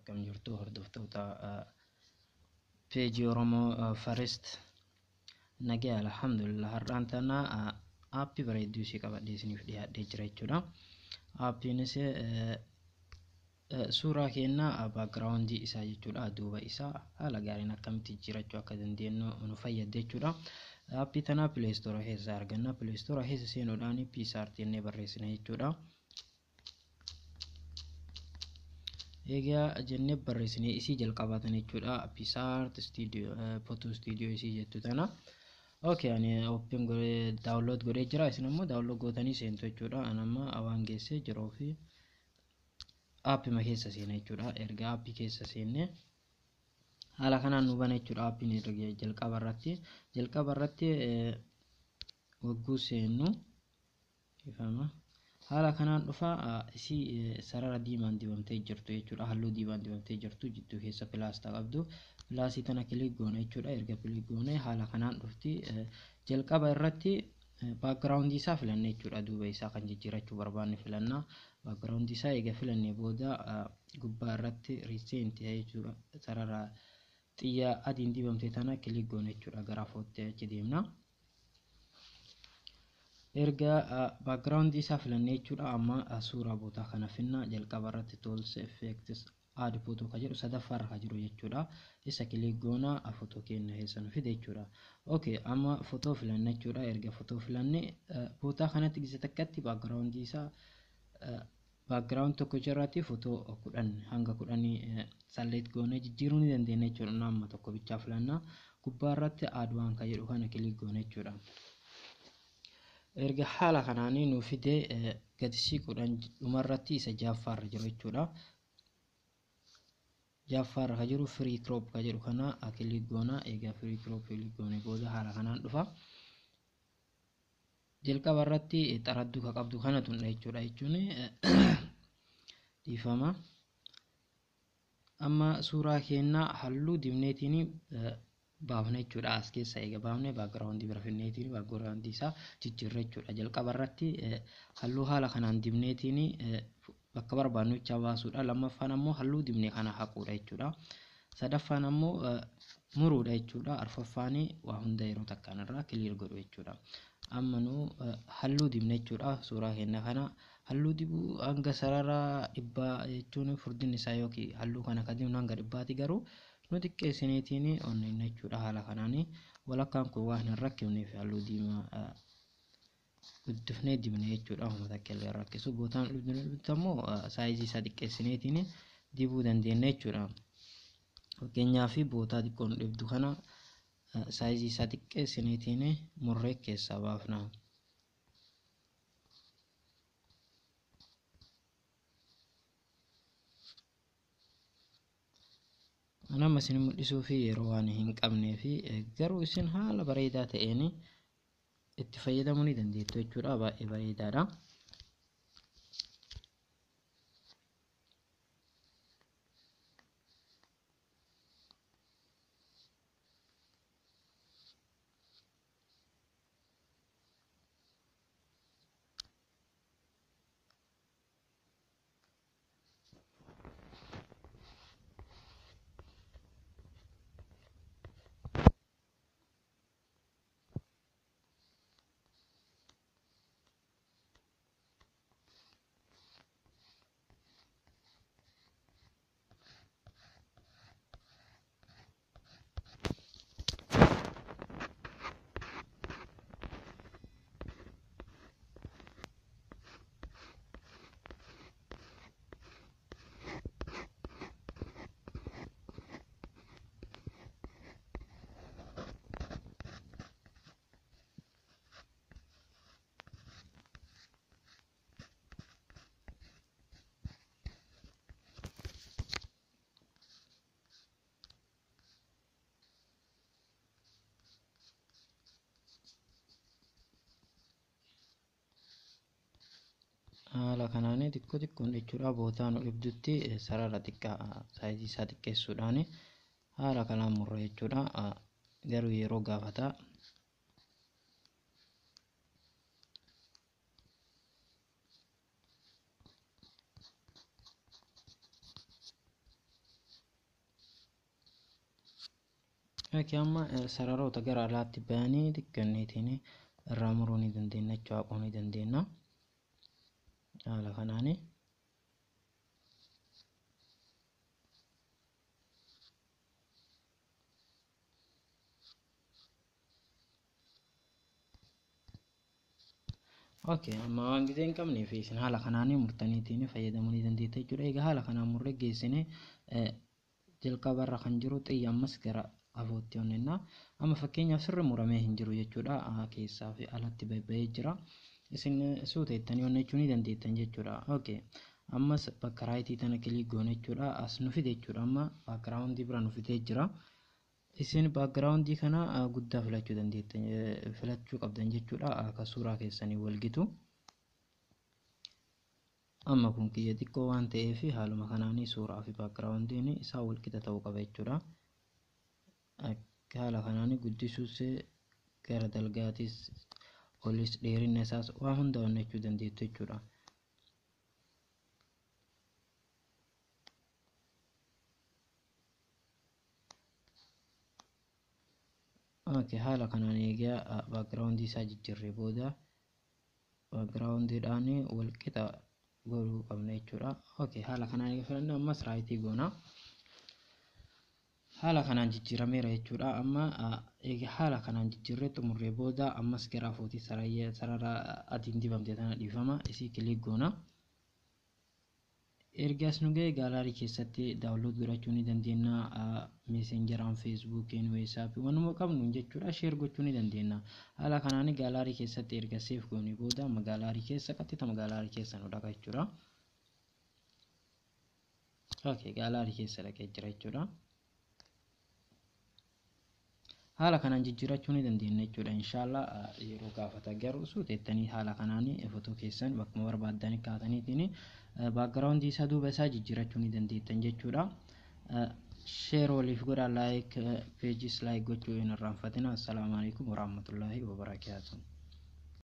akkam jirtu hordoftoota peejii Oromoo Forest nagaa alhamdulillah har'aan tana aappii bareedduu isii qabadhee isiniif dhiyaadhee jira jechuudha. Aappiinis suuraa keenyaa backgroundii isaa jechuudha, duuba isaa haala gaariin akkamitti jiraachuu akka dandeenyu nu fayyada jechuudha. Aappii tana Play Store keessa arganna. Play Store keessa seenuudhaan PSART jennee barreessina jechuudha. Egaa jennee barreessinee isii jalqabatan jechuudha. PSART Studio Photo Studio isii jettu tana. Okay, ani open godhee download godhee jira. Isin immoo download gootanii seentu jechuudha. Ani amma awaan geessee jiruu fi aappii ma keessa seena jechuudha. Erga aappii keessa seenne haala kanaan nu bana jechuudha. Aappiin erga jalqaba irratti wagguu seennu ifama. Haala kanaan dhufa isii sarara diimaan dibamtee jirtu jechuudha. Halluu diimaan dibamtee jirtu jidduu keessa pilaastaa qabdu. Pilaastii tana kilik goona jechuudha. Erga kilik goone haala kanaan dhufti. Jalqaba irratti background isaa filanne jechuudha. Duuba isaa kan jijjiirachuu barbaanne filanna. Background isaa eega filannee booda gubbaa irratti recent jechuudha. Sarara xiyyaa adiin dibamtee tana kilik goona jechuudha. Gara foottee achi deemna. Erga background isaa filannee jechuudha. Amma suuraa bootaa kana finna. Jalqaba irratti tools effects add photo ka jedhu sadaffaa irra jiru jechuudha. Isa kilik goona footoo keenya keessa nu fide jechuudha. Okay, amma footoo filanne jechuudha. Erga footoo filanne bootaa kanatti gisa takkatti background isaa background tokko jirratti footoo 10 hanga 10 select goone jijjiiruu ni dandeenya jechuudha. Amma tokko bichaa filanna. Gubbaa irratti add waan ka jedhu kana kilik goone jechuudha. Erga haala kanaanii nu fide gatisii 10 dhumarratti isa jaffaarra jiru jechuudha. Jaffaarra ka jiru free crop ka jedhu kana kilik goona. Egaa free crop kilik goone booda haala kanaan dhufa. Jalqaba irratti xaradduu ka qabdu kana tunna jechuudha. Jechuun dhiifama. Amma suuraa keenyaa halluu dibneetiin baafna jechuudha. As keessa eega baafne background bira finneetiin background isaa jijjiirra jechuudha. Jalqaba irratti halluu haala kanaan dibneetiin bakka barbaannu icha baasuudha. Lammaffaan ammoo halluu dibnee kana haquudha jechuudha. Sadaffaan ammoo muruudha jechuudha. Arfaffaan waa hunda yeroo takkaan irraa clear godhu jechuudha. Amma nu halluu dibne jechuudha. Suuraa keenya kana halluu dibuu hanga sarara dhibbaa jechuun furdinni isaa yookiin halluu kana ka dibnu hanga dhibbaati garuu nu xiqqeessineetiin onneen jechuudha. Haala kanaanii walakkaan kun waan hin rakkifneef halluu diimaa guddifnee dibne jechuudha. Uummata kellee rakkisu bootaan dhibnu ammoo saayizii isaa xiqqeessineetiin dibuu dandeenya jechuudha. Fakkeenyaaf bootaa xiqqoon dhibdu kana saayizii isaa xiqqeessineetiin murree keessaa baafna. Nama isin mul'isuu fi yeroo waan hin qabnee fi garuu isin haala bareedaa ta'een itti fayyadamuu ni dandeettu jechuudha. Baay'ee bareedaadha. Haala kanaanii xiqqoon jechuudha. Bootaan dhibdutti sarara xiqqaa saayizii isaa xiqqeessuudhaan haala kanaan murra jechuudha. Garuu yeroo gaafata. Amma sararoota gara alaatti bahanii xiqqeenneetiin irraa muruu ni dandeenya jechuu haquu ni dandeenya. Haala kanaani. Amma waan gisee hin qabnee fi isin haala kanaan murtaniitiin fayyadamuu ni dandeetta jechuudha. Egaa haala kanaan murree geessine jalqabarra kan jiru xiyya ammas gara afootti onnenna. Amma fakkeenyaaf sirri muramee hin jiru jechuudha. Keessaa fi alatti bahee jira. Isin suuteettanii onnechuu ni dandeettan jechuudha. Ammas bakka raayitii tana kilik goone jechuudha. As nu fide jechuudha. Amma baakgiraawundii bira nu fidee jira. Isin baakgiraawundii kana guddaa filachuu qabdan jechuudha. Akka suuraa keessanii walgitu. Amma kun kiyya xiqqoo waan ta'eef haaluma kanaanii suuraa fi baakgiraawundiin isaa walqixa ta'uu qaba jechuudha. Haala kanaanii guddisuus gara dalgaatis olis dheerinna isaas waa hunda onnechuu dandeettu jechuudha. Haala kanaan eegaa baakgiraawundii isaa jijjiirree booda baakgiraawundiidhaan walqixa godhuu qabna jechuudha. Haala kanaan eegaa filannoo ammas raayitii goona. Haala kanaan jijjiirameera jechuudha. Amma eegaa haala kanaan jijjiirree xumurree booda ammas gara afootii sarara adiin dibamte tana dhiifama isii kilik goona. Ergaas nu ga'e gaalaarii keessatti daawunlood godhachuu ni dandeenya. Meesenjeraan, feesbuukiin, weessaappii wanuma qabnu jechuudha sheer gochuu ni dandeenya. Haala kanaan gaalaarii keessatti erga seef goonee booda amma gaalaarii keessa qaxxita gaalaarii keessa nu dhaqa jechuudha. Gaalaarii keessa dhaqee jira jechuudha. Haala kanaan jijjiirachuu ni dandeenya jechuudha. Inshallah yeroo gaafata garuu suuteettanii haala kanaan footoo keessan bakkuma barbaadan kaataniitiin baakgiraawundii isaa duuba isaa jijjiirachuu ni dandeettan jechuudha. Sheer waliif godhaa, laayik peejis laayik gochuu hin irraanfatina. Assalaamu alaikum warahmatullaahi wabarakaatuh.